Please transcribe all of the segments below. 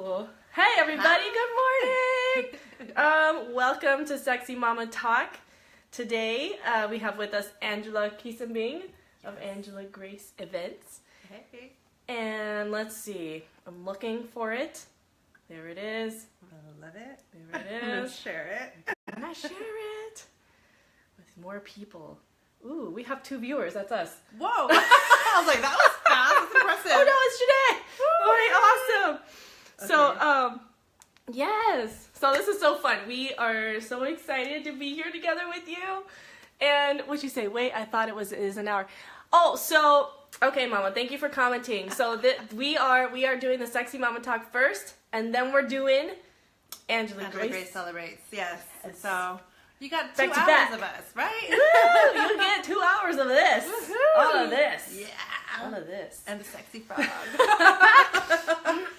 Ooh. Hey everybody, good morning! Welcome to Sexy Mama Talk. Today we have with us Angela Quisumbing of Angela Grace Events. Hey. And let's see, I'm looking for it. There it is. I love it. There it I'm gonna is. share it. I'm gonna share it with more people. Ooh, we have 2 viewers, that's us. Whoa! I was like, that was fast. That's impressive. Oh no, it's Janae! All right, awesome! So, yes. So this is so fun. We are so excited to be here together with you. And what'd you say? Wait, I thought it is an hour. Oh, so, okay, Mama, thank you for commenting. So we are doing the Sexy Mama Talk first, and then we're doing Angela Grace Celebrates, yes. So, you got 2 Back to hours back. of us, right? Woo! You get 2 hours of this. Woohoo! All of this. Yeah. All of this. And the sexy frog.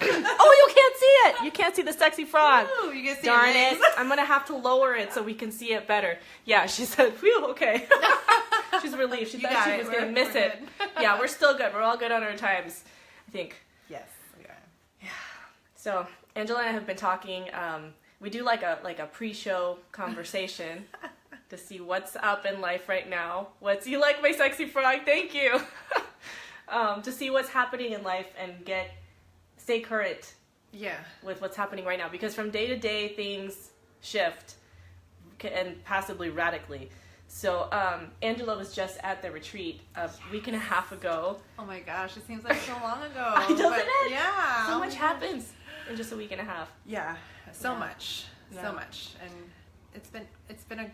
Oh, you can't see it. You can't see the sexy frog. Ooh, you can see Darn your it. legs. I'm going to have to lower it so we can see it better. Yeah, she said, phew, okay. She's relieved. She thought she was going to miss it. Yeah, we're still good. We're all good on our times, I think. Yes, we are. Yeah. So, Angela and I have been talking. We do like a pre-show conversation to see what's up in life right now. You like my sexy frog? Thank you. To see what's happening in life and stay current. Yeah. With what's happening right now, because from day to day things shift and possibly radically. So Angela was just at the retreat a week and a half ago. Oh my gosh, it seems like so long ago. Doesn't it? Yeah. So much happens in just a week and a half. Yeah, so much, Yeah. so much, and it's been an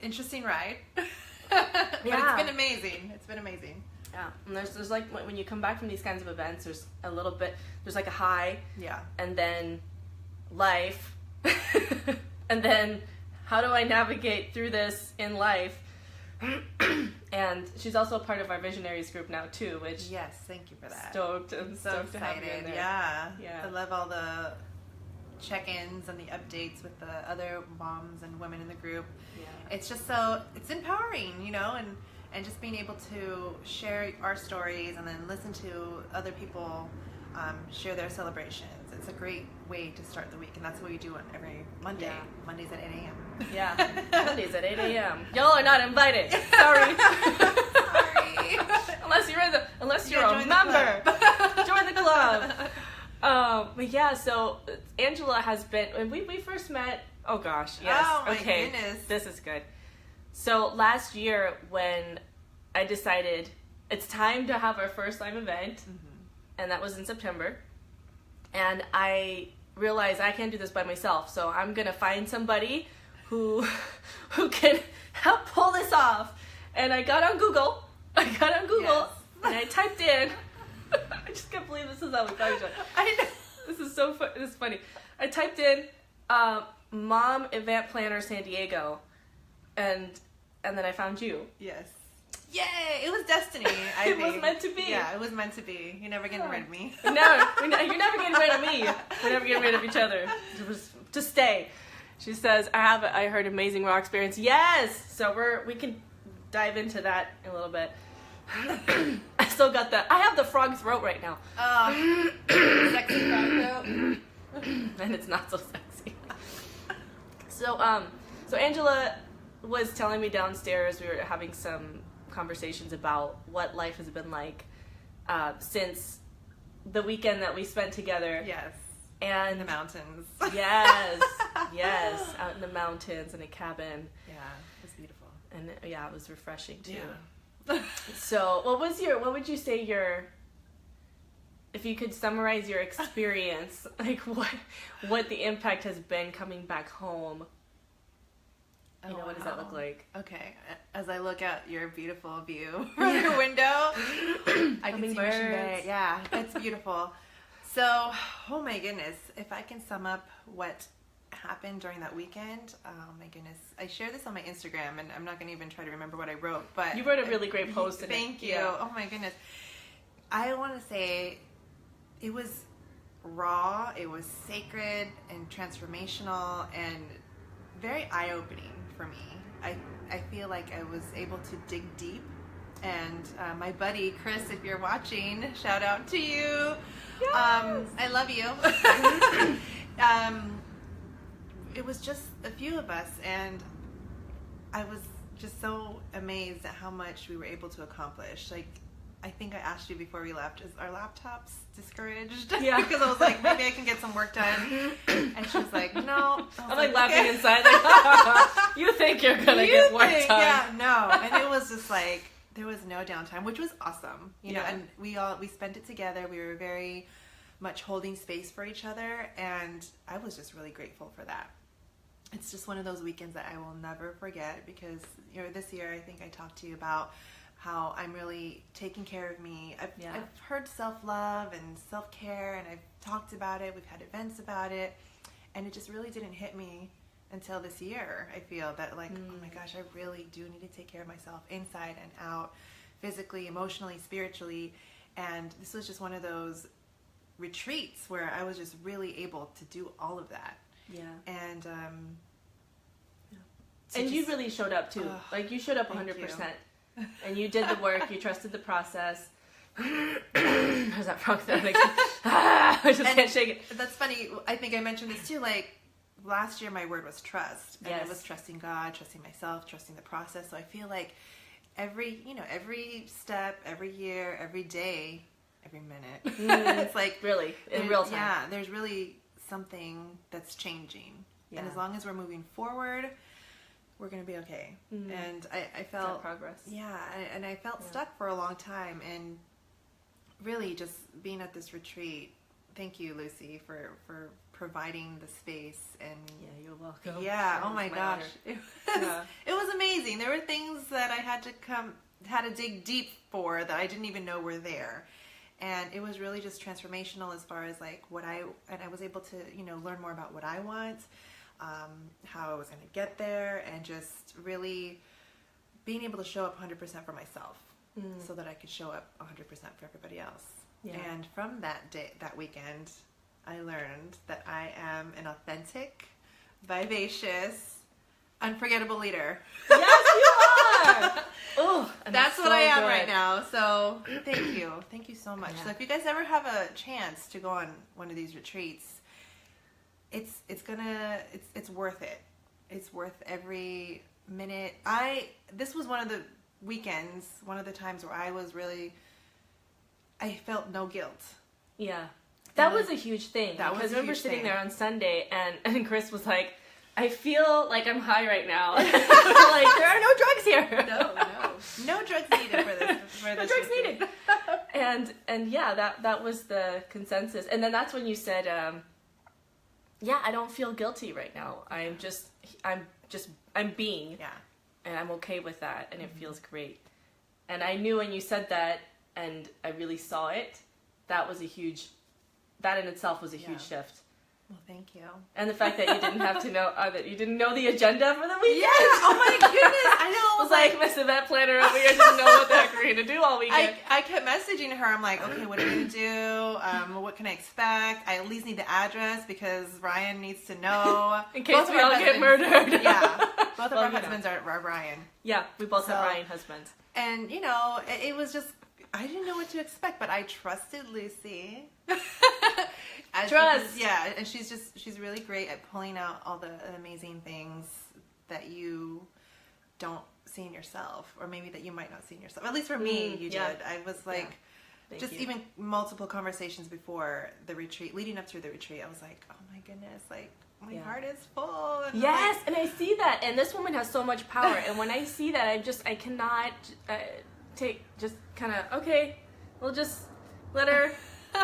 interesting ride, but it's been amazing. It's been amazing. Yeah, and there's like when you come back from these kinds of events, there's like a high, Yeah, and then life, and then how do I navigate through this in life? And she's also a part of our visionaries group now too, which yes, thank you for that. Stoked I'm so stoked to have you in excited. there. Yeah, I love all the check-ins and the updates with the other moms and women in the group. Yeah. It's just it's empowering, and just being able to share our stories and then listen to other people share their celebrations. It's a great way to start the week, and that's what we do on every Monday. Yeah. Mondays at 8 a.m. Yeah, Mondays at 8 a.m. Y'all are not invited. Sorry. Sorry. unless you're a member. Join the club. But yeah, so Angela has been, when we first met, oh gosh, yes. Oh my okay, goodness. This is good. So last year when I decided it's time to have our first live event, and that was in September, and I realized I can't do this by myself, so I'm going to find somebody who can help pull this off. And I got on Google, Yes. and I typed in, I just can't believe this is how we found each other. I know. This is so this is funny. I typed in Mom Event Planner San Diego, and then I found you. Yes. Yay! It was destiny. It was meant to be. Yeah, it was meant to be. You're never getting rid of me. You're never getting rid of me. We're never getting rid of each other. To stay. She says, I heard amazing raw experience. Yes! So we can dive into that in a little bit. I still got I have the frog throat right now. Sexy frog throat. And it's not so sexy. So Angela was telling me downstairs, we were having some conversations about what life has been like since the weekend that we spent together. Yes. And In the mountains. Yes, out in the mountains in a cabin. Yeah, it was beautiful. And it was refreshing too. Yeah. So, what would you say if you could summarize your experience, like what the impact has been coming back home? What does that look like? Okay, as I look out your beautiful view from your window, I can see Mission Bay. Yeah, it's beautiful. So, oh my goodness, if I can sum up what happened during that weekend, oh my goodness. I shared this on my Instagram, and I'm not going to even try to remember what I wrote, but... You wrote a really great post in it. Thank you. Yeah. Oh my goodness. I want to say it was raw, it was sacred and transformational and very eye-opening for me. I feel like I was able to dig deep And my buddy Chris, if you're watching, shout out to you. Yes. I love you. It was just a few of us, and I was just so amazed at how much we were able to accomplish. Like, I think I asked you before we left, is our laptops discouraged? Yeah. Because I was like, maybe I can get some work done. And she was like, no. I'm like laughing inside, like, you think you're going to get work done. Yeah, no. And it was just like, there was no downtime, which was awesome. You know, and we spent it together. We were very much holding space for each other, and I was just really grateful for that. It's just one of those weekends that I will never forget, because, you know, this year I think I talked to you about how I'm really taking care of me. I've heard self-love and self-care, and I've talked about it. We've had events about it, and it just really didn't hit me until this year. I feel that, like, oh my gosh, I really do need to take care of myself inside and out, physically, emotionally, spiritually. And this was just one of those retreats where I was just really able to do all of that. Yeah. And and you really showed up too. Like, you showed up 100%. And you did the work. You trusted the process. How's that frog that makes I just can't shake it. That's funny. I think I mentioned this too. Like, last year my word was trust. And Yes. it was trusting God, trusting myself, trusting the process. So I feel like every step, every year, every day, every minute, it's like really in real time. Yeah, there's really something that's changing. Yeah. And as long as we're moving forward, we're going to be okay. And I felt progress. Yeah, and I felt stuck for a long time, and really just being at this retreat. Thank you, Lucy, for providing the space. And yeah, you're welcome. Yeah, oh my gosh, it was amazing. There were things that I had to dig deep for that I didn't even know were there. And it was really just transformational as far as like I was able to, you know, learn more about what I want, how I was going to get there, and just really being able to show up 100% for myself so that I could show up 100% for everybody else. Yeah. And from that weekend, I learned that I am an authentic, vivacious, unforgettable leader. Yes, you are! Oh, that's what I am right now. So thank you. Thank you so much. Yeah. So if you guys ever have a chance to go on one of these retreats, it's worth it. It's worth every minute. This was one of the weekends, one of the times where I felt no guilt. Yeah. That was a huge thing. Because I remember sitting there on Sunday, and Chris was like, I feel like I'm high right now. Like, there are no drugs here. No drugs needed for this. No drugs needed. And yeah, that was the consensus. And then that's when you said, I don't feel guilty right now. I'm being. Yeah. And I'm okay with that, and it feels great. And I knew when you said that, and I really saw it, that in itself was a huge shift. Well, thank you. And the fact that you didn't have to know, that you didn't know the agenda for the weekend. Yes! Oh my goodness! I know. It was like Miss Event Planner over here didn't know what the heck we're going to do all weekend. I kept messaging her. I'm like, okay, what are we going to do? What can I expect? I at least need the address because Ryan needs to know. In case we all get murdered. Yeah. Both of our husbands are Ryan. Yeah, we both have Ryan husbands. And, you know, it was just, I didn't know what to expect, but I trusted Lucy. Trust. Yeah, and she's really great at pulling out all the amazing things that you don't see in yourself, or maybe that you might not see in yourself. At least for me, you did. I was like, even multiple conversations before the retreat, leading up to the retreat, I was like, oh my goodness, like, my heart is full. And yes, and I see that, and this woman has so much power, and when I see that, I cannot okay, we'll just let her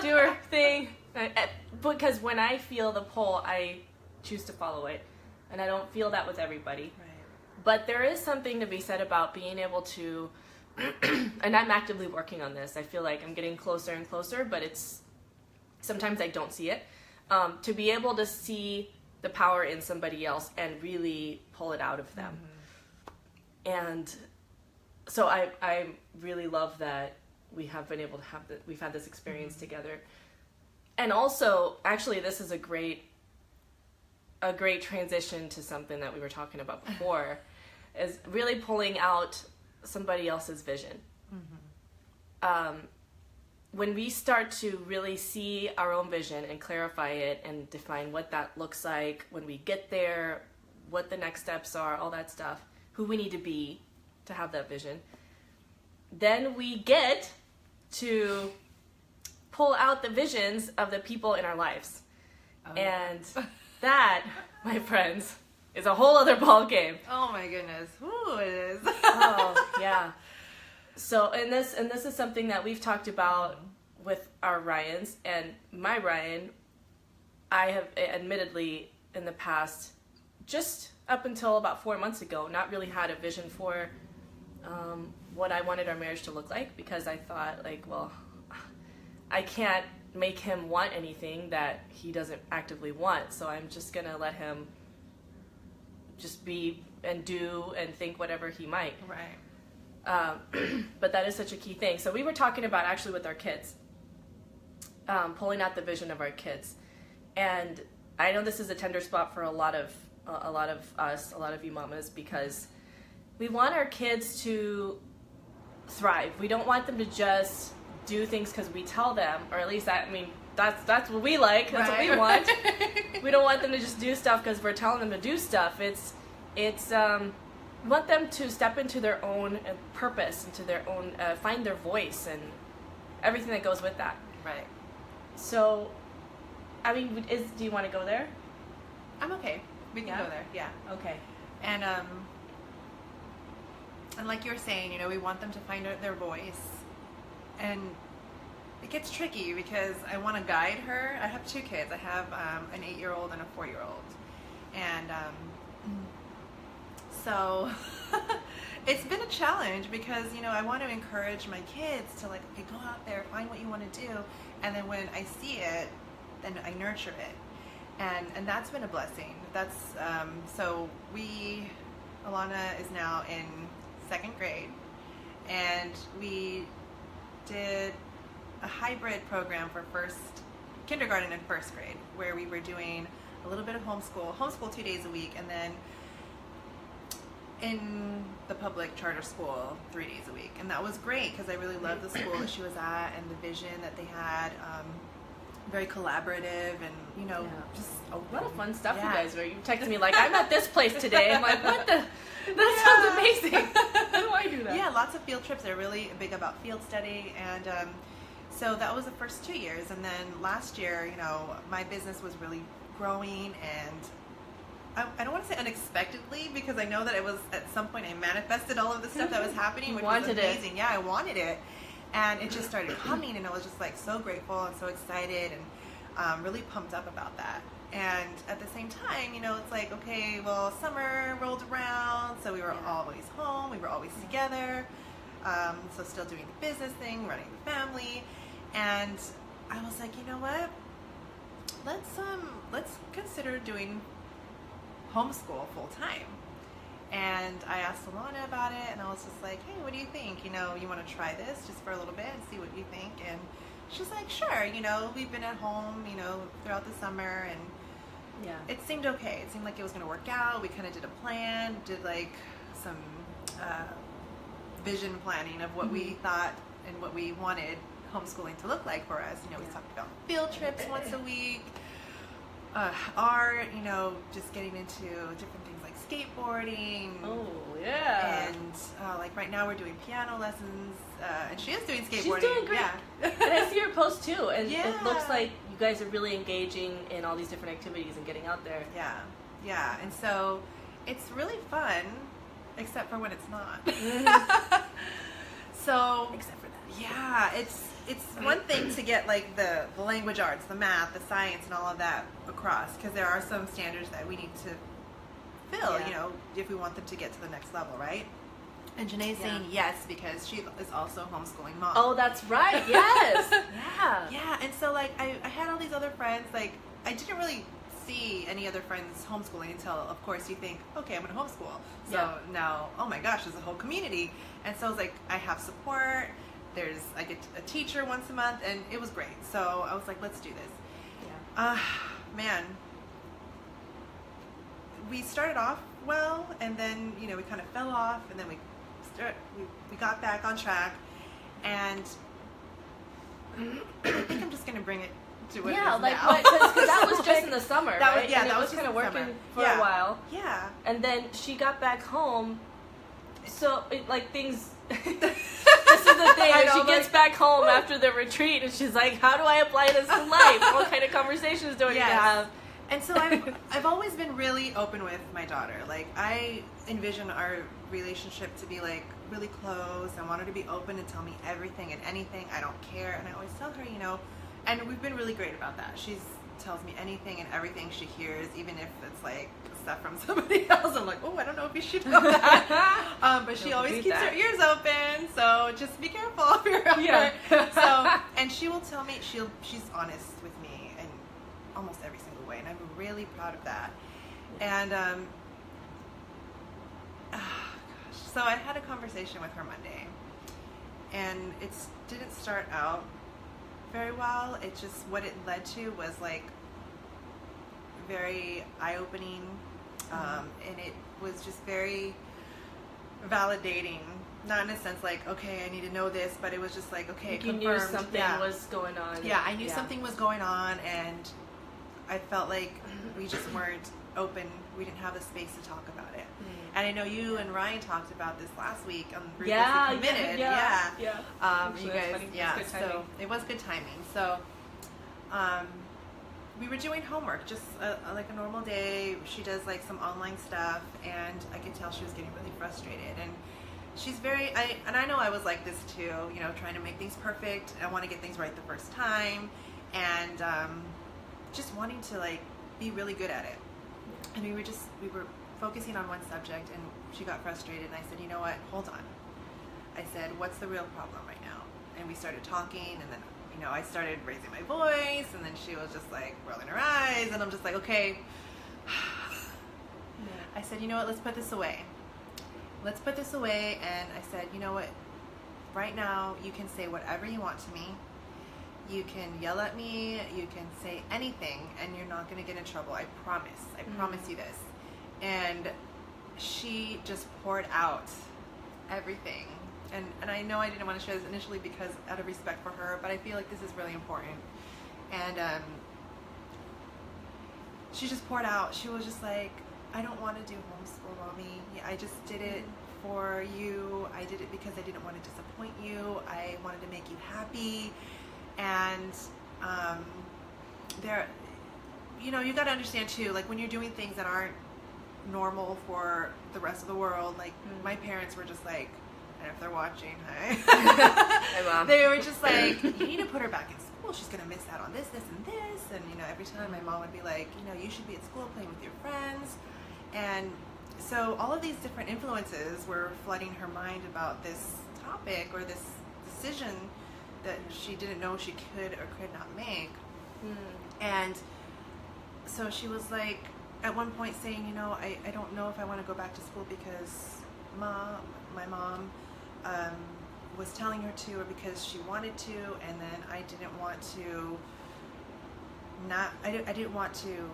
do her thing. Because when I feel the pull, I choose to follow it. And I don't feel that with everybody. Right. But there is something to be said about being able to, and I'm actively working on this. I feel like I'm getting closer and closer, but sometimes I don't see it. To be able to see the power in somebody else and really pull it out of them. Mm-hmm. And so I really love that we have been able to we've had this experience together. And also, actually, this is a great transition to something that we were talking about before, is really pulling out somebody else's vision. when we start to really see our own vision and clarify it and define what that looks like when we get there, what the next steps are, all that stuff, who we need to be to have that vision, then we get to pull out the visions of the people in our lives. And that, my friends, is a whole other ball game. Oh my goodness. Ooh, it is. Oh, yeah. So, and this is something that we've talked about with our Ryans, and my Ryan, I have admittedly in the past, just up until about 4 months ago, not really had a vision for what I wanted our marriage to look like, because I thought, like, well, I can't make him want anything that he doesn't actively want, so I'm just gonna let him just be and do and think whatever he might. Right. But that is such a key thing. So we were talking about actually with our kids, pulling out the vision of our kids, and I know this is a tender spot for a lot of us, a lot of you mamas, because we want our kids to thrive. We don't want them to just do things because we tell them, or at least that's what we like. That's right. What we want. We don't want them to just do stuff because we're telling them to do stuff. It's we want them to step into their own purpose, into their own, find their voice and everything that goes with that. Right. So, I mean, do you want to go there? I'm okay. We can go there. Yeah. Okay. And like you were saying, we want them to find out their voice. And it gets tricky because I want to guide her. I have 2 kids. I have an 8-year-old and a 4-year-old. And so it's been a challenge because, I want to encourage my kids to, like, okay, go out there, find what you want to do. And then when I see it, then I nurture it. And that's been a blessing. That's so Alana is now in 2nd grade, and we did a hybrid program for kindergarten and 1st grade, where we were doing a little bit of homeschool 2 days a week, and then in the public charter school 3 days a week. And that was great because I really loved the school that she was at and the vision that they had. Very collaborative and, just a lot of fun stuff, you guys, where you texted me like, I'm at this place today. I'm like, what the? That sounds amazing. How do I do that? Yeah, lots of field trips. They're really big about field study. And so that was the first 2 years. And then last year, my business was really growing, and I don't want to say unexpectedly, because I know that it was at some point I manifested all of the stuff that was happening, which was amazing. Yeah, I wanted it. And it just started coming, and I was just like so grateful and so excited and really pumped up about that. And at the same time, it's like, okay, well, summer rolled around, so we were always home, we were always together, so still doing the business thing, running the family. And I was like, you know what? Let's consider doing homeschool full time. And I asked Alana about it, and I was just like, hey, what do you think? You want to try this just for a little bit and see what you think? And she's like, sure. We've been at home, throughout the summer, and it seemed okay. It seemed like it was going to work out. We kind of did a plan, did like some vision planning of what we thought and what we wanted homeschooling to look like for us. We talked about field trips once a week, art, just getting into different things like skateboarding. Oh, yeah. And like right now we're doing piano lessons, and she is doing skateboarding. She's doing great. Yeah. And I see her post too, and it looks like you guys are really engaging in all these different activities and getting out there. Yeah. And so it's really fun, except for when it's not. So except for that. Yeah, it's one thing to get like the language arts, the math, the science, and all of that across, because there are some standards that we need to fill, if we want them to get to the next level, right? And Janae's saying yes because she is also homeschooling mom. Oh, that's right. Yes. Yeah. And so like I had all these other friends. Like I didn't really see any other friends homeschooling until, of course, you think, okay, I'm going to homeschool. So now, oh my gosh, there's a whole community. And so I was like, I have support. I get a teacher once a month, and it was great. So I was like, let's do this. Yeah. Man, we started off well, and then we kind of fell off, and then we got back on track, And I think I'm just going to bring it to what it is like now. because that was just in the summer, that right? Was, yeah, and that it was kind of just working summer. for a while. Yeah. And then she got back home. So things. This is the thing. She gets back home after the retreat, and she's like, "How do I apply this to life? What kind of conversations do I need to have?" And so I've always been really open with my daughter. Like, I envision our relationship to be like really close. I want her to be open and tell me everything and anything. I don't care. And I always tell her, and we've been really great about that. She tells me anything and everything she hears, even if it's like stuff from somebody else. I'm like, oh, I don't know if you should know that. But she always keeps her ears open. So just be careful if you're out there. So, and she will tell me, she's honest with me in almost every single way. And I'm really proud of that. And, so I had a conversation with her Monday, and it didn't start out very well. It just, what it led to was like very eye-opening, and it was just very validating. Not in a sense like, okay, I need to know this, but it was just like, okay, you knew something was going on. Yeah, I knew something was going on, and I felt like we just weren't open. We didn't have the space to talk about it. And I know you and Ryan talked about this last week on Ruthlessly Committed. Yeah. You guys, so it was good timing. So, we were doing homework, just like a normal day. She does like some online stuff, and I could tell she was getting really frustrated. And she's very, I know I was like this too, trying to make things perfect. I want to get things right the first time, and just wanting to like be really good at it. And we were focusing on one subject, and she got frustrated, and I said, you know what, hold on. I said, what's the real problem right now? And we started talking, and then, I started raising my voice, and then she was just like rolling her eyes, and I'm just like, okay. I said, you know what, let's put this away. Let's put this away, and I said, you know what, right now, you can say whatever you want to me. You can yell at me, you can say anything, and you're not going to get in trouble. I promise. I promise you this. And she just poured out everything. And I know I didn't want to share this initially because out of respect for her, but I feel like this is really important. And she just poured out. She was just like, I don't want to do homeschool, Mommy. I just did it for you. I did it because I didn't want to disappoint you. I wanted to make you happy. And you got to understand too, like when you're doing things that aren't normal for the rest of the world, like my parents were just like, and if they're watching, hi. Hey, Mom. They were just like, you need to put her back in school. She's going to miss out on this, this, and this. And, every time my mom would be like, you should be at school playing with your friends. And so all of these different influences were flooding her mind about this topic or this decision that she didn't know she could or could not make. And so she was like, at one point saying, I don't know if I want to go back to school because my mom was telling her to, or because she wanted to, and then I didn't want to I didn't want to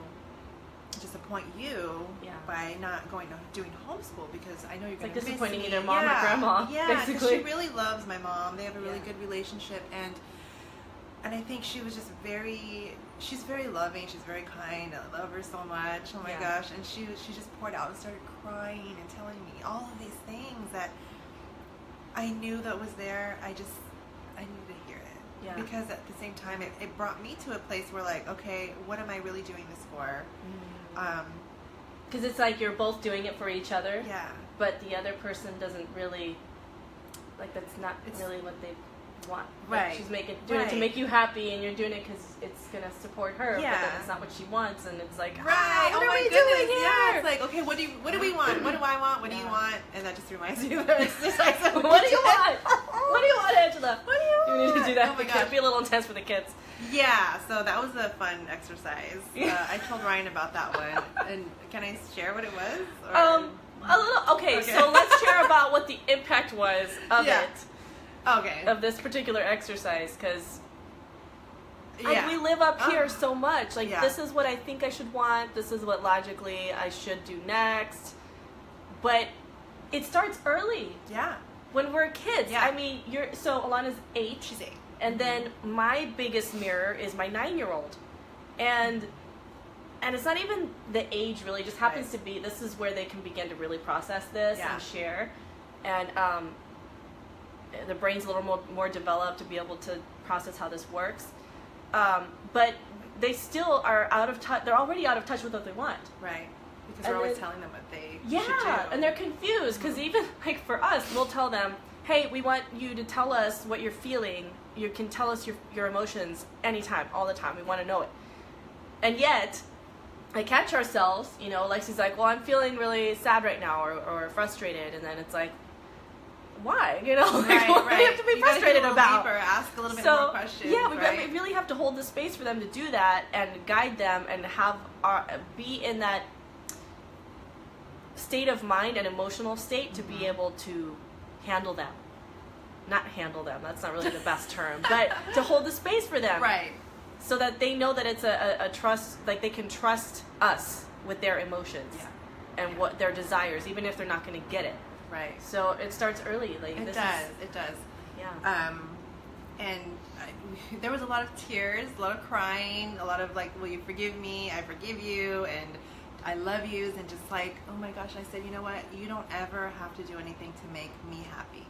disappoint you by not doing homeschool, because I know you're going to miss me. Disappointing either mom or grandma. Yeah, because she really loves my mom. They have a really good relationship, and I think she was just she's very loving, she's very kind. I love her so much. Oh my gosh. And she just poured out and started crying and telling me all of these things that I knew that was there. I needed to hear it. Yeah. Because at the same time, it brought me to a place where like, okay, what am I really doing this for? Because it's like you're both doing it for each other. Yeah. But the other person doesn't really, that's not really what they want. Right. Like she's doing it to make you happy, and you're doing it because it's going to support her. Yeah. But then it's not what she wants, and it's like, right. What are my we goodness. doing here? Yeah. It's like, okay, what do we want? What do I want? What do you want? And that just reminds me of the exercise. What do you want? What do you want, Angela? What do you want? You need to do that. Oh my It gosh. can't be a little intense for the kids. Yeah, so that was a fun exercise. I told Ryan about that one. And can I share what it was? Or? A little. Okay, so let's share about what the impact was of it. Okay. Of this particular exercise, because we live up here so much. Like, this is what I think I should want. This is what logically I should do next. But it starts early. Yeah. when we're kids. Yeah. I mean, so Alana's 8. She's 8. And then my biggest mirror is my 9-year-old. And it's not even the age, really. It just happens to be, this is where they can begin to really process this and share. And the brain's a little more developed to be able to process how this works. But they still are out of touch. They're already out of touch with what they want. Right. Because we're always telling them what they should do. Yeah, and they're confused. Because even, like, for us, we'll tell them, hey, we want you to tell us what you're feeling. You can tell us your emotions anytime, all the time. We want to know it. And yet, I catch ourselves, you know, Lexi's like, well, I'm feeling really sad right now or frustrated. And then it's like, why? You know, like, what do you have to be frustrated about? Deeper, ask a little bit more questions. Yeah, we really have to hold the space for them to do that and guide them and be in that state of mind and emotional state to be able to handle them. Not handle them, that's not really the best term, but to hold the space for them. Right. So that they know that it's a trust, like they can trust us with their emotions and what their desires, even if they're not going to get it. Right. So it starts early. Like It does. Yeah. And there was a lot of tears, a lot of crying, a lot of like, will you forgive me? I forgive you. And I love yous. And just like, oh my gosh, I said, you know what? You don't ever have to do anything to make me happy.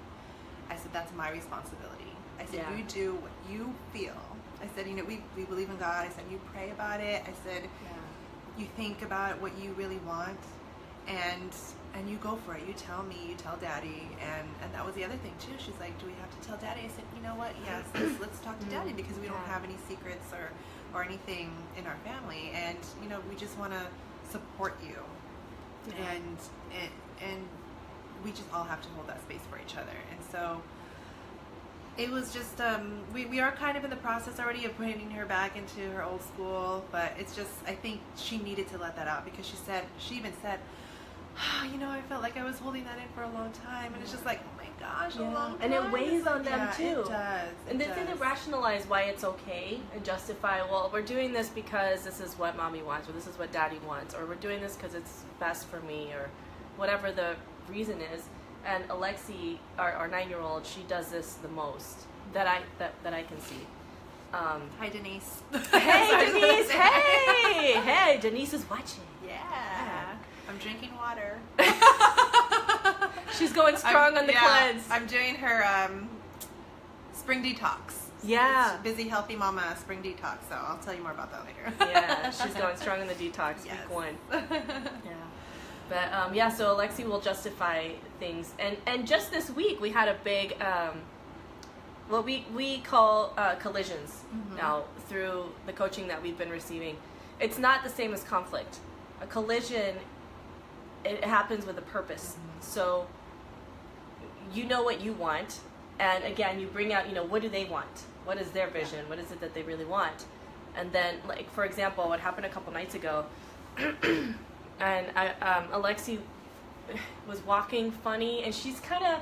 I said, that's my responsibility. I said, you do what you feel. I said, you know, we believe in God. I said, you pray about it. I said, you think about what you really want. And you go for it. You tell me, you tell Daddy. And that was the other thing too. She's like, do we have to tell Daddy? I said, you know what? Yes, let's talk to Daddy because we don't have any secrets or anything in our family. And, you know, we just want to support you. Yeah. And we just all have to hold that space for each other. And so it was just, we are kind of in the process already of putting her back into her old school, but it's just, I think she needed to let that out because she even said, oh, you know, I felt like I was holding that in for a long time. And it's just like, oh my gosh, a long time. And it weighs on them too. It does. And they tend to rationalize why it's okay and justify, well, we're doing this because this is what Mommy wants or this is what Daddy wants or we're doing this because it's best for me or whatever the reason is. And Alexi, our 9-year-old, she does this the most that I can see. Hi, Denise. Hey, Denise. Hey, Denise is watching. Yeah. I'm drinking water. She's going strong on the cleanse. I'm doing her spring detox. Yeah. It's busy, healthy mama spring detox. So I'll tell you more about that later. Yeah, she's going strong in the detox week 1. But so Alexi will justify things, and just this week we had a big, what we call collisions now through the coaching that we've been receiving. It's not the same as conflict. A collision, it happens with a purpose. So you know what you want, and again you bring out, you know, what do they want? What is their vision? What is it that they really want? And then, like for example, what happened a couple nights ago. And Alexi was walking funny, and she's kind of,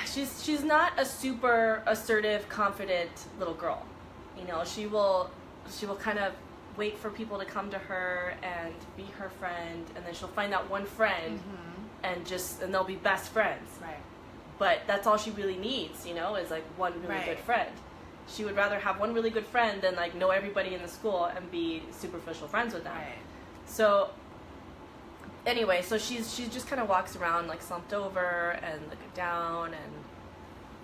she's not a super assertive, confident little girl. You know, she will kind of wait for people to come to her and be her friend, and then she'll find that one friend, and they'll be best friends. Right. But that's all she really needs, you know, is like one really good friend. She would rather have one really good friend than like know everybody in the school and be superficial friends with them. Right. So anyway, so she just kind of walks around like slumped over and looking down, and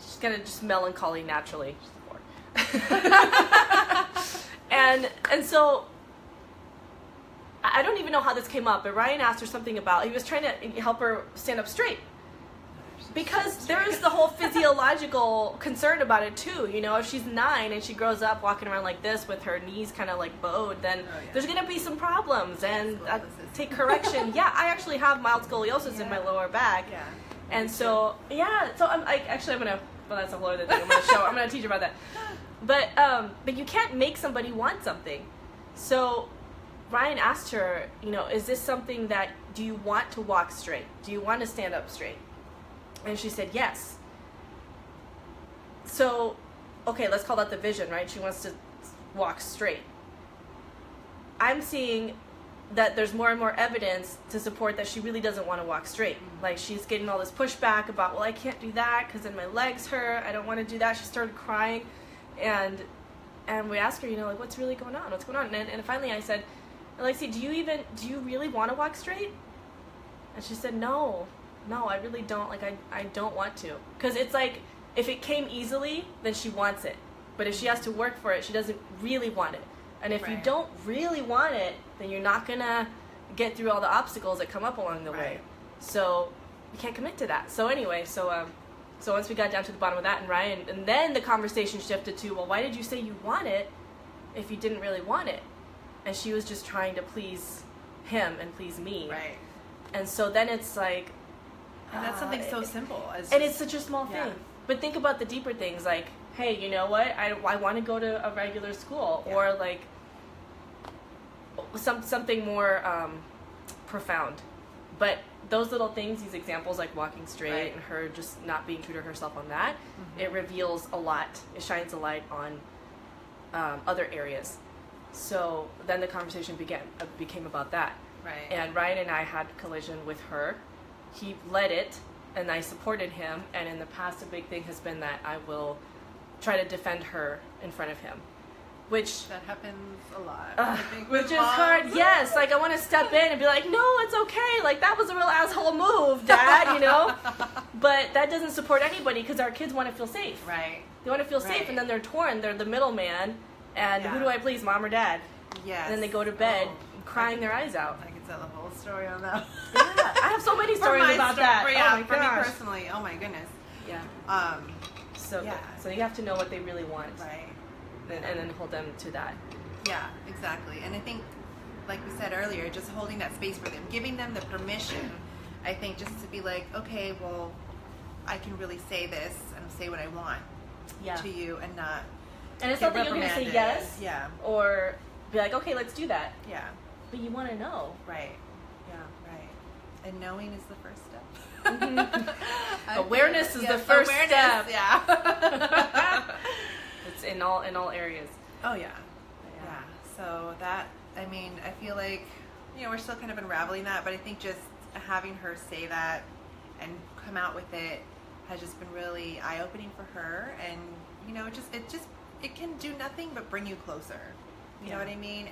she's kind of just melancholy naturally. She's 4. and so I don't even know how this came up, but Ryan asked her something about, he was trying to help her stand up straight. Because there is the whole physiological concern about it too, you know, if she's 9 and she grows up walking around like this with her knees kind of like bowed, then there's going to be some problems and take correction. Yeah, I actually have mild scoliosis in my lower back. Yeah. And so, so I'm going to, well, that's a whole other thing I'm going to teach you about that. But you can't make somebody want something. So Ryan asked her, you know, is this something that, do you want to walk straight? Do you want to stand up straight? And she said, yes. So, okay, let's call that the vision, right? She wants to walk straight. I'm seeing that there's more and more evidence to support that she really doesn't want to walk straight. Like, she's getting all this pushback about, well, I can't do that because then my legs hurt. I don't want to do that. She started crying, and we asked her, like, what's really going on? What's going on? And finally I said, Alexi, do you really want to walk straight? And she said, no, I really don't. Like, I don't want to. Because it's like, if it came easily, then she wants it. But if she has to work for it, she doesn't really want it. And if you don't really want it, then you're not going to get through all the obstacles that come up along the way. So you can't commit to that. So anyway, so once we got down to the bottom of that, and then the conversation shifted to, well, why did you say you want it if you didn't really want it? And she was just trying to please him and please me. Right. And so then it's like... And that's something so simple. And it's such a small thing. But think about the deeper things, like, hey, you know what? I want to go to a regular school. Yeah. Or, like, something more profound. But those little things, these examples, like walking straight and her just not being true to herself on that, it reveals a lot. It shines a light on other areas. So then the conversation became about that. Right. And Ryan and I had collision with her. He led it, and I supported him. And in the past, a big thing has been that I will try to defend her in front of him. Which that happens a lot. I think, which is hard. Yes, like I want to step in and be like, no, it's okay. Like that was a real asshole move, Dad. But that doesn't support anybody because our kids want to feel safe. Right. They want to feel safe, and then they're torn. They're the middleman, and who do I please, mom or dad? Yes. And then they go to bed crying their eyes out. I could tell the whole story on that. Yeah, I have so many stories about that. Yeah, for me personally. Oh my goodness. Yeah. So you have to know what they really want. Right. And then hold them to that. Yeah, exactly. And I think, like we said earlier, just holding that space for them, giving them the permission, I think, just to be like, okay, well, I can really say this and say what I want to you and not. And it's not that you're going to say yes. Yeah. Or be like, okay, let's do that. Yeah. But you want to know. Right. Yeah. Right. And knowing is the first step. Awareness is the first step. Yeah. It's in all areas. Oh yeah. So that, I mean, I feel like, we're still kind of unraveling that, but I think just having her say that and come out with it has just been really eye-opening for her, and it can do nothing but bring you closer. You know what I mean?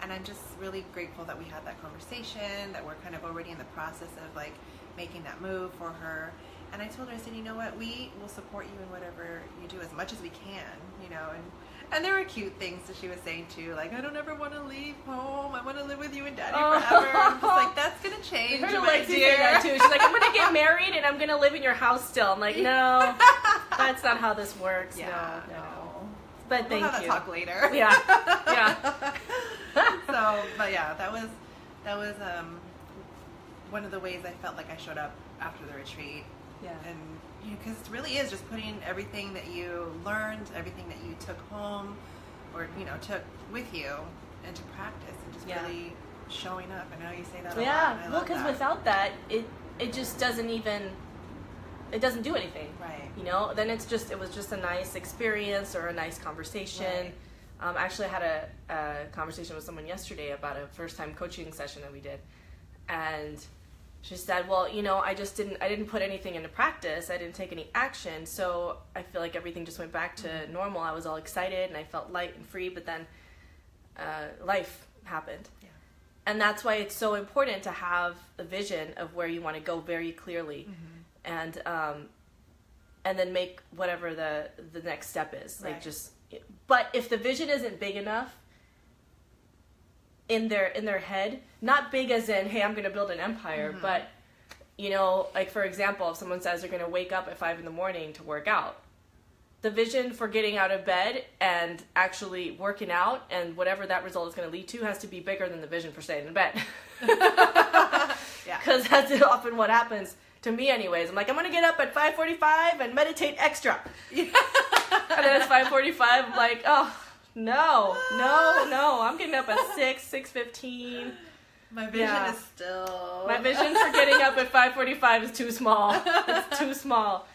And I'm just really grateful that we had that conversation, that we're kind of already in the process of like making that move for her. And I told her, I said, you know what, we will support you in whatever you do as much as we can, and there were cute things that she was saying too, like, I don't ever want to leave home, I want to live with you and Daddy forever. And I'm just like, that's gonna change, my dear. That too. She's like, I'm gonna get married and I'm gonna live in your house still. I'm like, no, that's not how this works. Yeah, no. But thank we'll have you. that talk later. Yeah. So, but yeah, that was one of the ways I felt like I showed up after the retreat. Yeah. And because it really is just putting everything that you learned, everything that you took home, or took with you into practice, and just really showing up. I know you say that a lot. Yeah. Well, because without that, it just doesn't even. It doesn't do anything. Right. Then it was just a nice experience or a nice conversation. Right. Actually, I had a conversation with someone yesterday about a first-time coaching session that we did, and she said, well, I didn't put anything into practice. I didn't take any action. So I feel like everything just went back to normal. I was all excited and I felt light and free, but then life happened. Yeah. And that's why it's so important to have a vision of where you want to go very clearly. Mm-hmm. And then make whatever the next step is. Right. But if the vision isn't big enough, in their head, not big as in, hey, I'm going to build an empire, but, like for example, if someone says they're going to wake up at 5 a.m. to work out, the vision for getting out of bed and actually working out and whatever that result is going to lead to has to be bigger than the vision for staying in bed. Because that's often what happens to me anyways. I'm like, I'm going to get up at 5:45 and meditate extra. And then it's 5:45, I'm like, oh, No, I'm getting up at 6:15. My vision is still... My vision for getting up at 5:45 is too small. It's too small.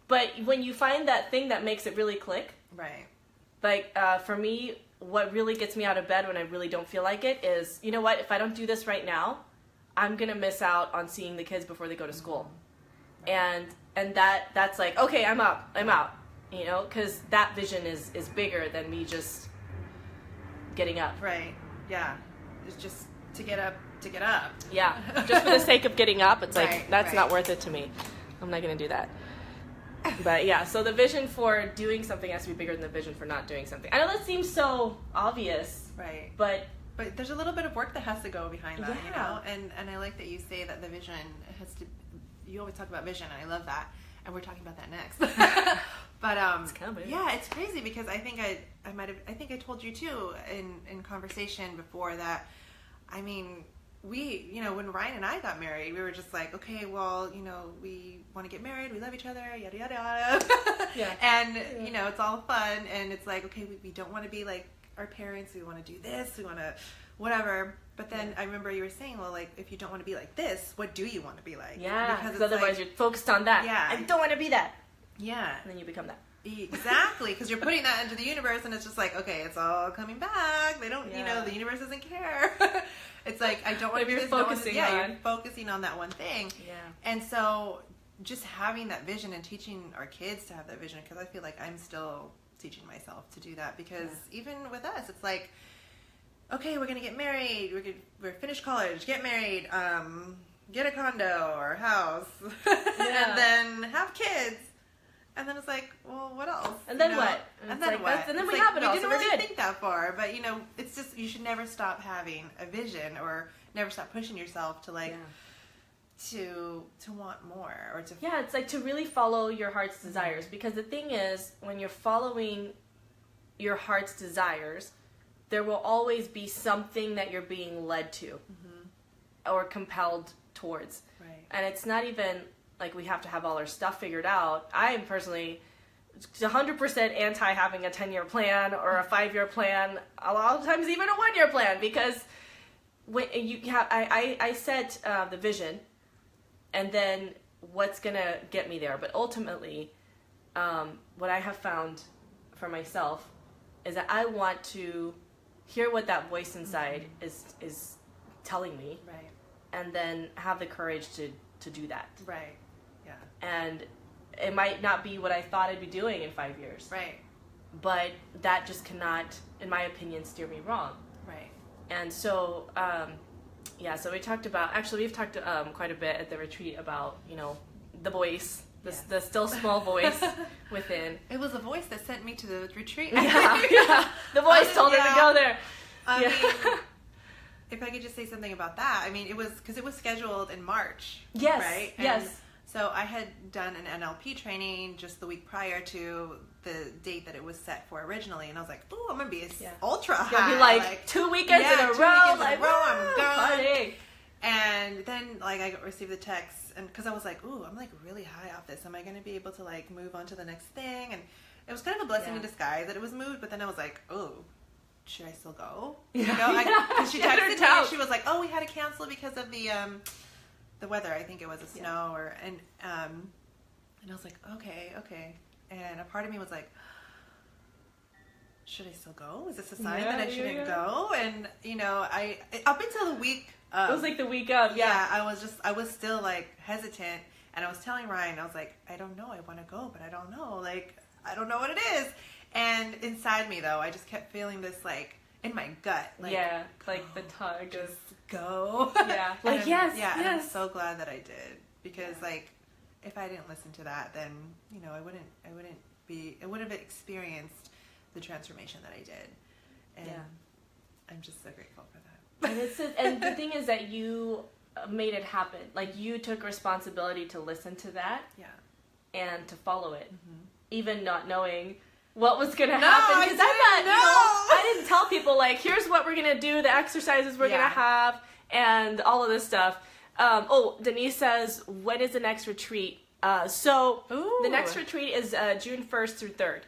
But when you find that thing that makes it really click... Right. Like, for me, what really gets me out of bed when I really don't feel like it is, you know what, if I don't do this right now, I'm going to miss out on seeing the kids before they go to school. Right. And that's like, okay, I'm out, you know, because that vision is bigger than me just getting up. Right. Yeah. It's just to get up. Yeah. Just for the sake of getting up, it's like, right, that's not worth it to me. I'm not going to do that. But yeah, so the vision for doing something has to be bigger than the vision for not doing something. I know that seems so obvious. Right. But there's a little bit of work that has to go behind that, yeah. you know? And I like that you say that the vision has to, you always talk about vision, and I love that. And we're talking about that next. But it's coming. Yeah, it's crazy because I think I told you too in conversation before that, I mean, we, you know, when Ryan and I got married, we were just like, okay, well, you know, we want to get married, we love each other, yada, yada, yada. Yeah. And, you know, it's all fun. And it's like, okay, we don't want to be like our parents. We want to do this. We want to whatever. But then I remember you were saying, well, like, if you don't want to be like this, what do you want to be like? Yeah, because otherwise you're focused on that. Yeah. I don't want to be that. Yeah. And then you become that. Exactly, because you're putting that into the universe, and it's just like, okay, it's all coming back. They don't, you know, the universe doesn't care. It's like, I don't want to be this. You're focusing on that one thing. Yeah. And so, just having that vision and teaching our kids to have that vision, because I feel like I'm still teaching myself to do that. Because even with us, it's like, okay, we're gonna get married. We're finished college, get married, get a condo or a house, and then have kids. And then it's like, well, what else? And then what? And then what? And then we have it all. We didn't really think that far, but you know, it's just you should never stop having a vision or never stop pushing yourself to like to want more or to. Yeah, it's like to really follow your heart's desires, because the thing is, when you're following your heart's desires, there will always be something that you're being led to or compelled towards. Right. And it's not even like we have to have all our stuff figured out. I am personally 100% anti having a 10-year plan or a 5-year plan, a lot of times even a 1-year plan, because when you have, I set the vision and then what's going to get me there. But ultimately, what I have found for myself is that I want to hear what that voice inside is telling me, right, and then have the courage to do that. Right. Yeah. And it might not be what I thought I'd be doing in 5 years. Right. But that just cannot, in my opinion, steer me wrong. Right. And so, so we've talked quite a bit at the retreat about, you know, the voice, the still small voice within. It was a voice that sent me to the retreat. Yeah. The voice told her to go there. I mean, if I could just say something about that, I mean, it was scheduled in March. Yes. Right? And yes. So I had done an NLP training just the week prior to the date that it was set for originally, and I was like, "Ooh, I'm gonna be ultra high." You'll be like 2 weekends in a row. I'm gone. Party. And then like I received the text, and because I was like, "Ooh, I'm like really high off this. Am I gonna be able to like move on to the next thing?" And it was kind of a blessing in disguise that it was moved. But then I was like, "Oh, should I still go?" You know, because she texted me and she was like, "Oh, we had to cancel because of the weather. I think it was a snow and I was like, okay. And a part of me was like, should I still go? Is this a sign that I shouldn't go? And you know, up until the week it was like the week of I was still like hesitant, and I was telling Ryan, I was like, I don't know, I want to go, but I don't know, like I don't know what it is. And inside me though, I just kept feeling this like in my gut, like the tug, just go. Yeah, like yes. And I'm so glad that I did, because like if I didn't listen to that, then you know I wouldn't have experienced the transformation that I did. And I'm just so grateful for that. And the thing is that you made it happen. Like you took responsibility to listen to that, and to follow it, even not knowing what was going to happen, because I didn't tell people like, here's what we're going to do, the exercises we're going to have, and all of this stuff. Denise says, when is the next retreat? So the next retreat is June 1st through 3rd.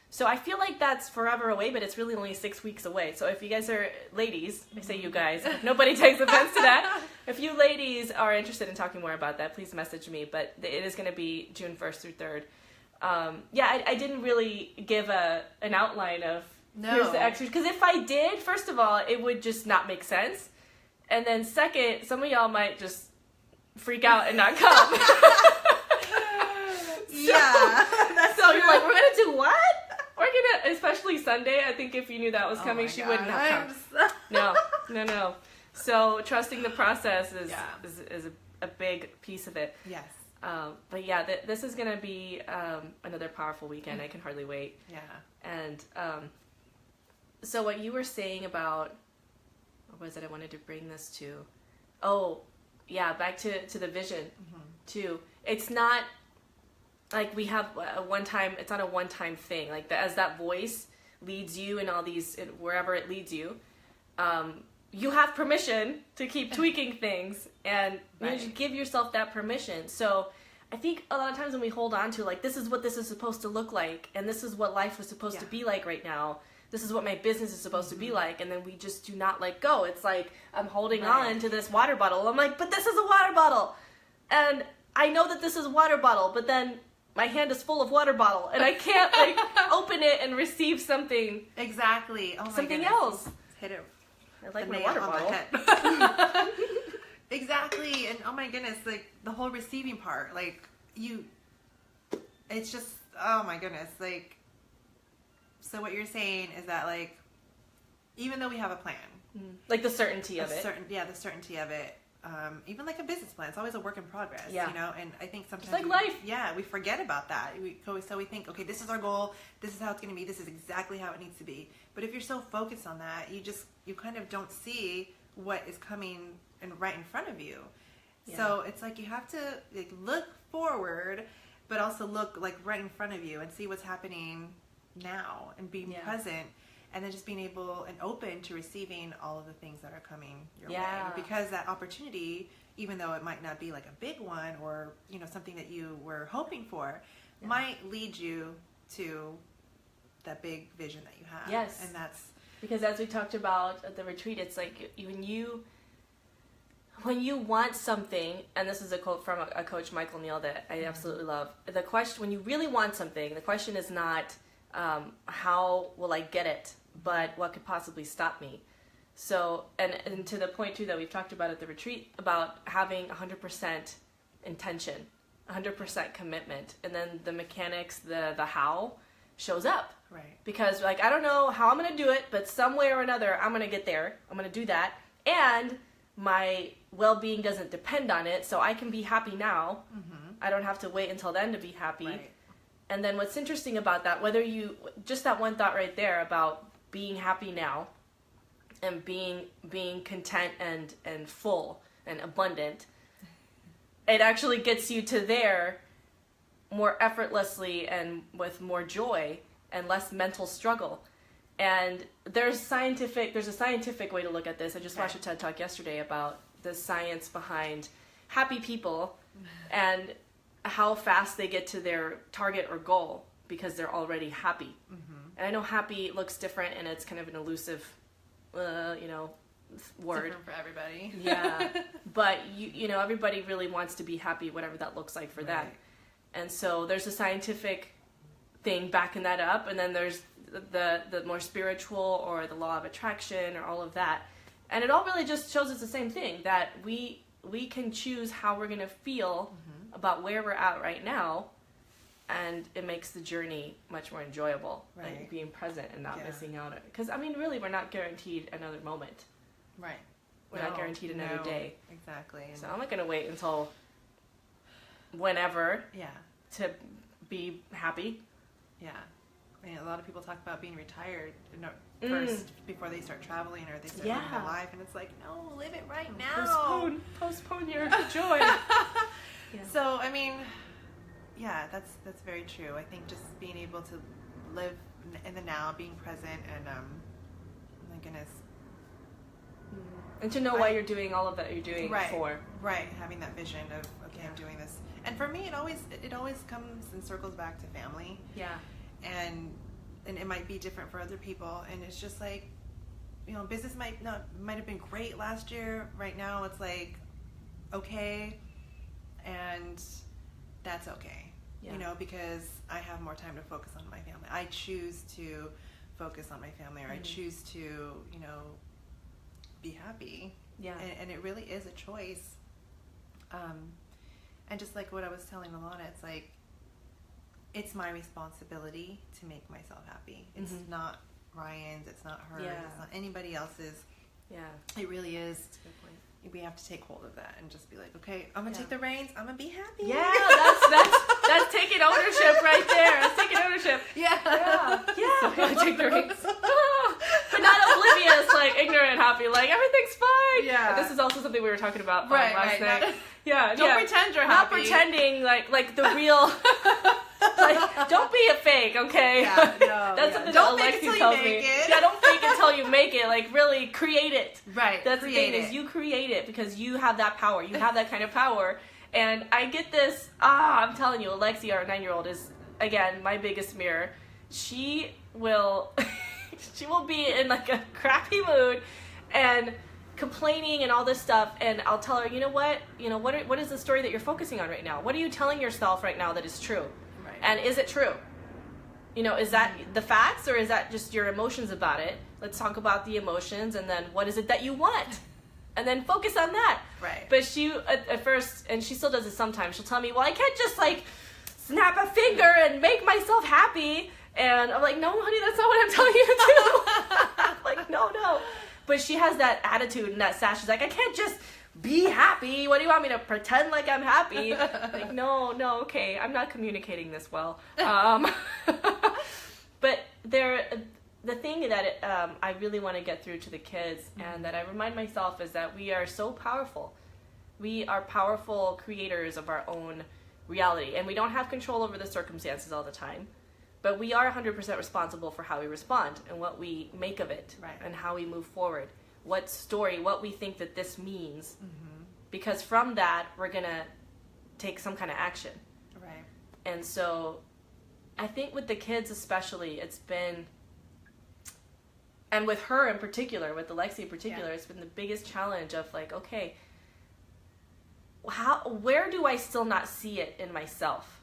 So I feel like that's forever away, but it's really only 6 weeks away. So if you guys are ladies, I say you guys, nobody takes offense to that. If you ladies are interested in talking more about that, please message me. But it is going to be June 1st through 3rd. I didn't really give an outline of, No. Here's the extra. Because if I did, first of all, it would just not make sense. And then second, some of y'all might just freak out and not come. Yeah. So you're like, we're going to do what? We're going to, especially Sunday, I think if you knew that was coming, she wouldn't have come. No. So trusting the process is a big piece of it. Yes. But yeah, this is going to be another powerful weekend. I can hardly wait. Yeah. And so what you were saying about, what was it I wanted to bring this to? Oh, yeah, back to the vision, too. It's not like we have a one-time, it's not a one-time thing. Like, as that voice leads you in all these, wherever it leads you, you have permission to keep tweaking things, and you give yourself that permission. So I think a lot of times when we hold on to, like, this is what this is supposed to look like, and this is what life was supposed to be like right now, this is what my business is supposed to be like, and then we just do not let go. It's like I'm holding on to this water bottle. I'm like, but this is a water bottle, and I know that this is a water bottle, but then my hand is full of water bottle, and I can't like open it and receive something. Exactly. Oh my something goodness. else. Hit it. I like the my nail water on bottle. the head. Exactly. And oh my goodness, like the whole receiving part, like it's just, oh my goodness, like, so what you're saying is that, like, even though we have a plan, like the certainty of it. The certainty of it. Even like a business plan, it's always a work in progress, you know. And I think sometimes, it's like life. Yeah, we forget about that. We think, okay, this is our goal. This is how it's going to be. This is exactly how it needs to be. But if you're so focused on that, you kind of don't see what is coming and right in front of you. Yeah. So it's like you have to like look forward, but also look like right in front of you and see what's happening now and being present. And then just being able and open to receiving all of the things that are coming your way. Because that opportunity, even though it might not be like a big one or, you know, something that you were hoping for, might lead you to that big vision that you have. Yes. And that's... Because as we talked about at the retreat, it's like when you want something, and this is a quote from a coach, Michael Neal, that I absolutely love. The question, when you really want something, the question is not... how will I get it, but what could possibly stop me? So, and to the point too that we've talked about at the retreat about having 100% intention, 100% commitment, and then the mechanics, the how shows up. Right. Because like, I don't know how I'm going to do it, but some way or another, I'm going to get there. I'm going to do that. And my well-being doesn't depend on it, so I can be happy now. I don't have to wait until then to be happy. Right. And then what's interesting about that, whether you, just that one thought right there about being happy now and being content and full and abundant, it actually gets you to there more effortlessly and with more joy and less mental struggle. And there's a scientific way to look at this. I just watched a TED Talk yesterday about the science behind happy people and how fast they get to their target or goal because they're already happy. And I know happy looks different and it's kind of an elusive, word. Different for everybody. Yeah. But you know, everybody really wants to be happy, whatever that looks like for them. And so there's a scientific thing backing that up, and then there's the more spiritual or the law of attraction or all of that. And it all really just shows us the same thing, that we can choose how we're going to feel about where we're at right now, and it makes the journey much more enjoyable, like being present and not missing out. Because, I mean, really, we're not guaranteed another moment. Right. We're not guaranteed another day. Exactly. So I'm not going to wait until whenever to be happy. Yeah. I mean, a lot of people talk about being retired first before they start traveling or they start living their life, and it's like, no, live it right now. Postpone your joy. So, I mean, that's very true. I think just being able to live in the now, being present, and my goodness. And to know why you're doing all of that you're doing for. Right, having that vision of, okay, I'm doing this. And for me, it always comes and circles back to family. Yeah. And it might be different for other people, and it's just like, you know, business might have been great last year. Right now, it's like okay, and that's okay. You know, because I have more time to focus on my family. I choose to focus on my family, or I choose to, you know, be happy. Yeah. And it really is a choice. And just like what I was telling Alana, it's like, it's my responsibility to make myself happy. It's not Ryan's, it's not hers, it's not anybody else's. Yeah. It really is. That's a good point. We have to take hold of that and just be like, okay, I'm gonna take the reins. I'm gonna be happy. Yeah, that's taking ownership right there. That's taking ownership. Yeah. I'm gonna take the reins. But not oblivious, like ignorant, happy, like everything's fine. Yeah. And this is also something we were talking about last night. Don't pretend you're happy. Not pretending like the real. Like, don't be a fake, okay? Yeah, no, that's something that Alexi tells me. Yeah, don't fake it until you make it. Like, really create it. Right. That's the thing, is you create it because you have that power. You have that kind of power. And I get this, I'm telling you, Alexi, our 9-year-old, is, again, my biggest mirror. She will be in like a crappy mood and complaining and all this stuff, and I'll tell her, you know what is the story that you're focusing on right now? What are you telling yourself right now that is true? And is it true? You know, is that the facts, or is that just your emotions about it? Let's talk about the emotions, and then what is it that you want? And then focus on that. Right. But she, at first, and she still does it sometimes, she'll tell me, well, I can't just, like, snap a finger and make myself happy. And I'm like, no, honey, that's not what I'm telling you to do. Like, no. But she has that attitude and that sass. She's like, I can't just be happy. What do you want me to pretend like I'm happy? Like, no, okay, I'm not communicating this well. But the thing that I really want to get through to the kids, and that I remind myself, is that we are so powerful. We are powerful creators of our own reality, and we don't have control over the circumstances all the time. But we are 100% responsible for how we respond and what we make of it, and how we move forward. What story, what we think that this means. Because from that, we're going to take some kind of action. Right. And so I think with the kids especially, it's been, and with her in particular, with Alexi in particular, it's been the biggest challenge of like, okay, where do I still not see it in myself?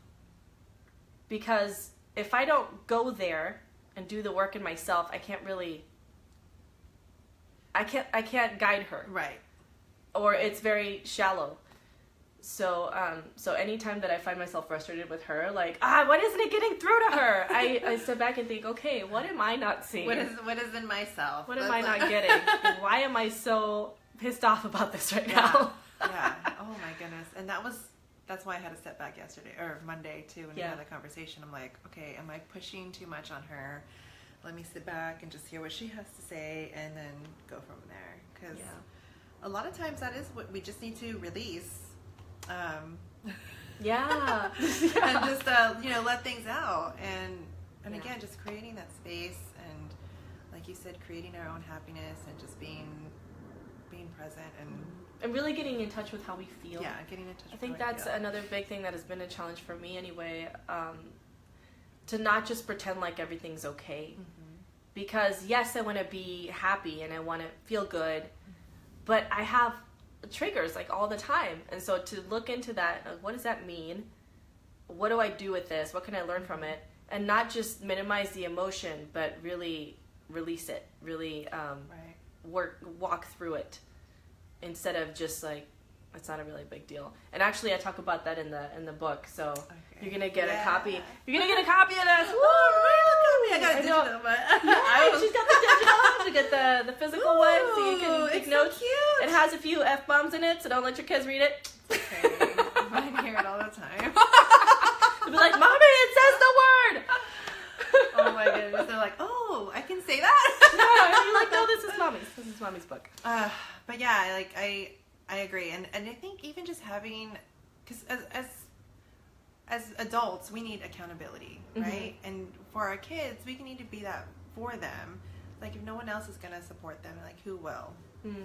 Because if I don't go there and do the work in myself, I can't guide her. Right. Or it's very shallow. So anytime that I find myself frustrated with her, like, what isn't it getting through to her? I step back and think, okay, what am I not seeing? What is in myself? What am I not getting? And why am I so pissed off about this right now? Yeah. Oh my goodness. And that's why I had to step back Monday too, when we had the conversation. I'm like, okay, am I pushing too much on her? Let me sit back and just hear what she has to say, and then go from there. Because a lot of times that is what we just need to release. And just let things out, and again, just creating that space, and like you said, creating our own happiness, and just being present, and really getting in touch with how we feel. Yeah, getting in touch. I think that's another big thing that has been a challenge for me anyway. To not just pretend like everything's okay. Because yes, I want to be happy and I want to feel good, but I have triggers like all the time. And so to look into that, what does that mean? What do I do with this? What can I learn from it? And not just minimize the emotion, but really release it, really walk through it, instead of just like, it's not a really big deal. And actually I talk about that in the book, so you're gonna get a copy. You're gonna get a copy of this. I got a digital, but she's got the digital. She got the physical one, so you can take notes. So cute. It has a few F-bombs in it, so don't let your kids read it. Okay. I hear it all the time. They'll be like, Mommy, it says the word. Oh my goodness. They're like, oh, I can say that? No, and you're like, no, this is Mommy's. This is Mommy's book. But yeah, like I agree, and I think even just having, because as adults, we need accountability, right? And for our kids, we need to be that for them. Like, if no one else is going to support them, like, who will? And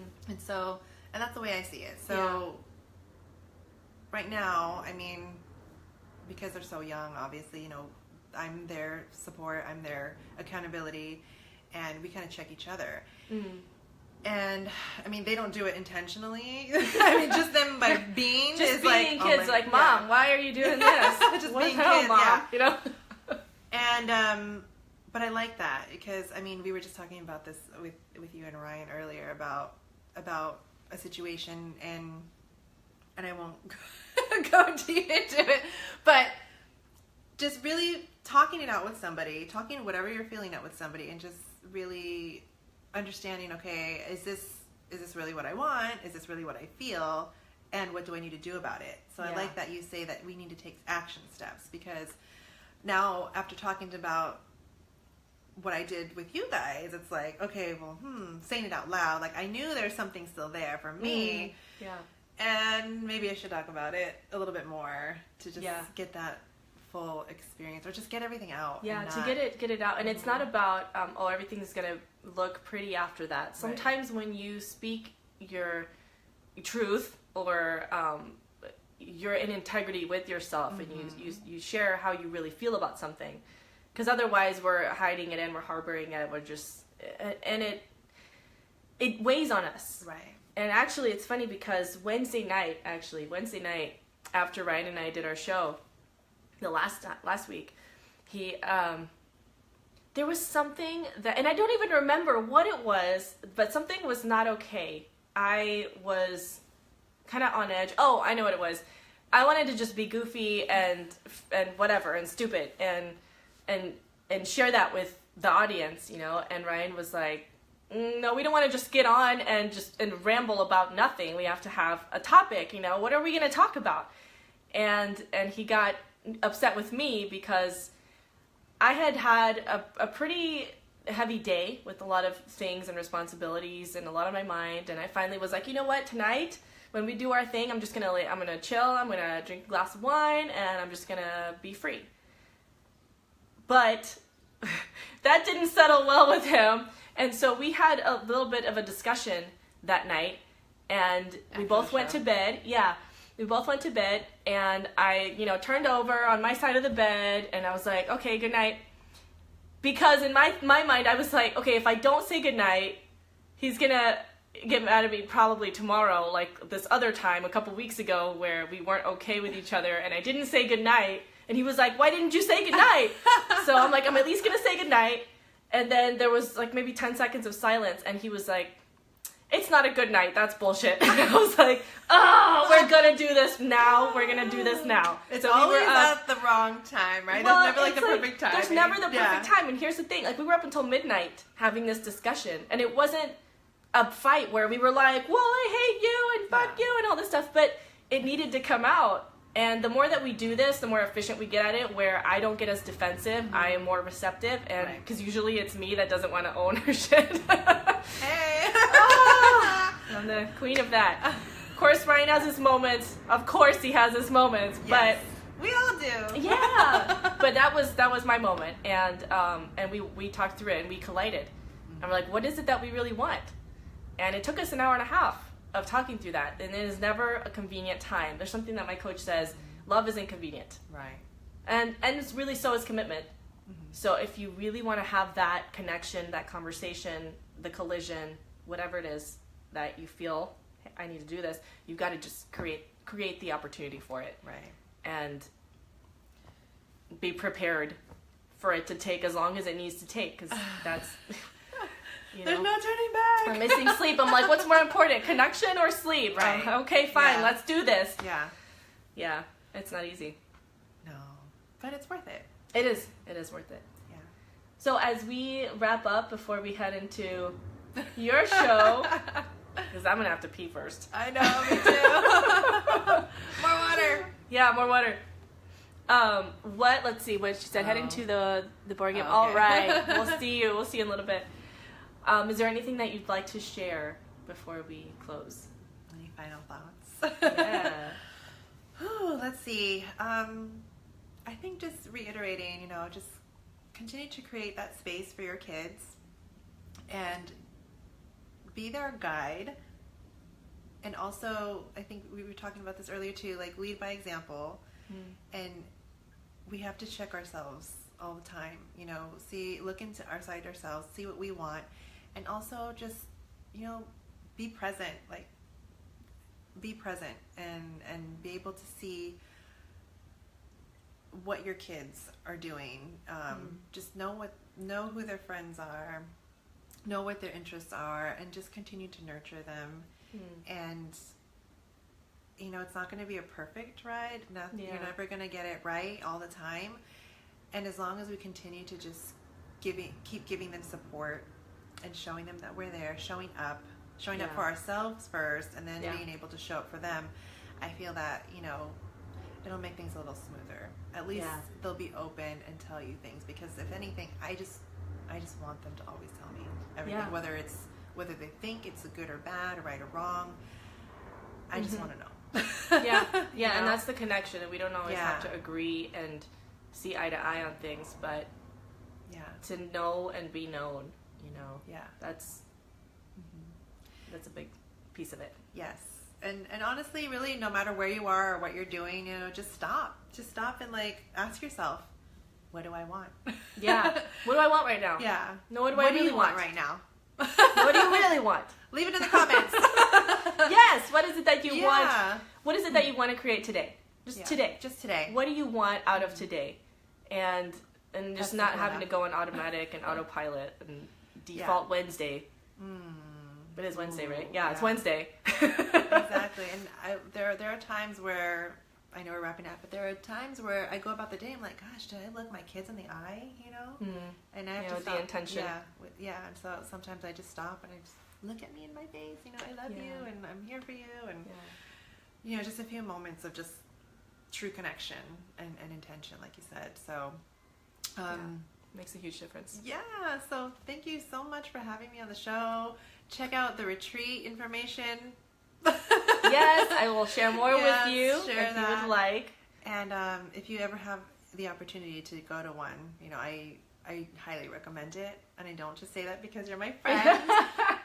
that's the way I see it. So right now, I mean, because they're so young, obviously, I'm their support, I'm their accountability, and we kind of check each other. And I mean, they don't do it intentionally. I mean, just them by being just being like, kids, like, Mom, why are you doing this? Just being kids, Mom? but I like that because, I mean, we were just talking about this with you and Ryan earlier about a situation, and I won't go deep into it, but just really talking it out with somebody, talking whatever you're feeling out with somebody, and just really understanding, okay, is this really what I want? Is this really what I feel? And what do I need to do about it? So I like that you say that we need to take action steps, because now after talking about what I did with you guys, it's like, okay, well, saying it out loud, like I knew there's something still there for me. Yeah. And maybe I should talk about it a little bit more to just get that full experience, or just get everything out. Yeah, to get it out. And it's not about, everything's going to look pretty after that. Sometimes when you speak your truth, or you're in integrity with yourself, and you share how you really feel about something, because otherwise we're hiding it and we're harboring it, we're just, and it weighs on us. Right. And actually it's funny because Wednesday night after Ryan and I did our show the last week, he there was something that, and I don't even remember what it was, but something was not okay. I was kind of on edge. Oh, I know what it was. I wanted to just be goofy and whatever and stupid and share that with the audience, and Ryan was like, no, we don't want to just get on and ramble about nothing. We have to have a topic, what are we going to talk about? And he got upset with me because I had a pretty heavy day with a lot of things and responsibilities and a lot on my mind, and I finally was like, you know what, tonight when we do our thing, I'm gonna chill, I'm gonna drink a glass of wine, and I'm just gonna be free. But that didn't settle well with him, and so we had a little bit of a discussion that night, and we both went to bed. Yeah, we both went to bed, and I, turned over on my side of the bed, and I was like, okay, good night. Because in my mind, I was like, okay, if I don't say good night, he's gonna get mad at me probably tomorrow, like this other time a couple weeks ago where we weren't okay with each other, and I didn't say good night, and he was like, why didn't you say good night? So I'm like, I'm at least gonna say good night. And then there was like maybe 10 seconds of silence, and he was like, it's not a good night, that's bullshit. And I was like, oh, we're gonna do this now. We're gonna do this now. It's so always at the wrong time, right? Well, there's never the perfect time. There's never the perfect time. And here's the thing, we were up until midnight having this discussion, and it wasn't a fight where we were like, well, I hate you and fuck you and all this stuff, but it needed to come out. And the more that we do this, the more efficient we get at it, where I don't get as defensive, I am more receptive, and because usually it's me that doesn't want to own her shit. Hey! I'm the queen of that. Of course, Ryan has his moments. Of course, he has his moments, but we all do. Yeah, but that was my moment, and we talked through it, and we collided. I'm like, what is it that we really want? And it took us an hour and a half of talking through that, and it is never a convenient time. There's something that my coach says, love is inconvenient. Right. And it's really so is commitment. So if you really want to have that connection, that conversation, the collision, whatever it is that you feel, hey, I need to do this, you've got to just create the opportunity for it. Right. And be prepared for it to take as long as it needs to take, because that's... There's no turning back. I'm missing sleep. I'm like, what's more important, connection or sleep? Right. Okay, fine. Let's do this. Yeah. Yeah. It's not easy. No. But it's worth it. It is. It is worth it. Yeah. So as we wrap up, before we head into your show, because I'm going to have to pee first. I know, me too. More water. Yeah, more water. Let's see what she said. Head into the board game. Okay. All right. We'll see you in a little bit. Is there anything that you'd like to share before we close? Any final thoughts? Yeah. Let's see. I think just reiterating, just continue to create that space for your kids and be their guide. And also, I think we were talking about this earlier too, like lead by example. And we have to check ourselves all the time, look into ourselves, see what we want. And also just, be present, and be able to see what your kids are doing. Just know know who their friends are, know what their interests are, and just continue to nurture them. And you know, it's not going to be a perfect ride. You're never going to get it right all the time. And as long as we continue to just keep giving them support and showing them that we're there, showing up for ourselves first, and then being able to show up for them, I feel that, you know, it'll make things a little smoother. At least they'll be open and tell you things, because if anything, I just want them to always tell me everything, whether they think it's a good or bad, or right or wrong. I just want to know. And that's the connection, and we don't always have to agree and see eye to eye on things, but to know and be known, you know, that's a big piece of it. Yes. And honestly, really, no matter where you are or what you're doing, you know, just stop and like ask yourself, what do I want? What do I want right now? No, what do I really want right now? What do you really want? Leave it in the comments. Yes. What is it that you want? What is it that you want to create today? Just today. What do you want out of today? And just not having to go on automatic and autopilot and default Wednesday. It is Wednesday, right? Yeah, it's Wednesday. Exactly. And there are times where, I know we're wrapping up, but there are times where I go about the day, I'm like, gosh, did I look my kids in the eye, you know? And I have to stop. The intention. And so sometimes I just stop and I just look at me in my face, you know, I love you and I'm here for you, and you know, just a few moments of just true connection and intention, like you said. So makes a huge difference. So thank you so much for having me on the show. Check out the retreat information. Yes, I will share more with you if you would like. And if you ever have the opportunity to go to one, you know, I highly recommend it. And I don't just say that because you're my friend.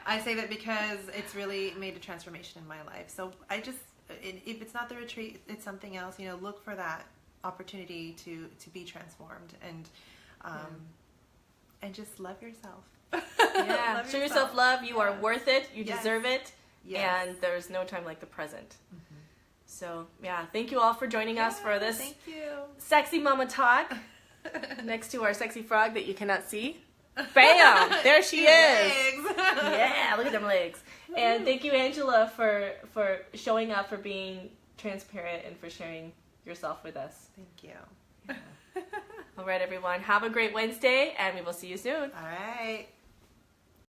I say that because it's really made a transformation in my life. So if it's not the retreat, it's something else. You know, look for that opportunity to be transformed and just love yourself. Show yourself love. You are worth it. You deserve it. And there's no time like the present. So thank you all for joining us for this Sexy Mama Talk next to our sexy frog that you cannot see. Bam! There she is. Look at them legs. And thank you, Angela, for showing up, for being transparent, and for sharing yourself with us. Thank you. All right, everyone. Have a great Wednesday, and we will see you soon. All right.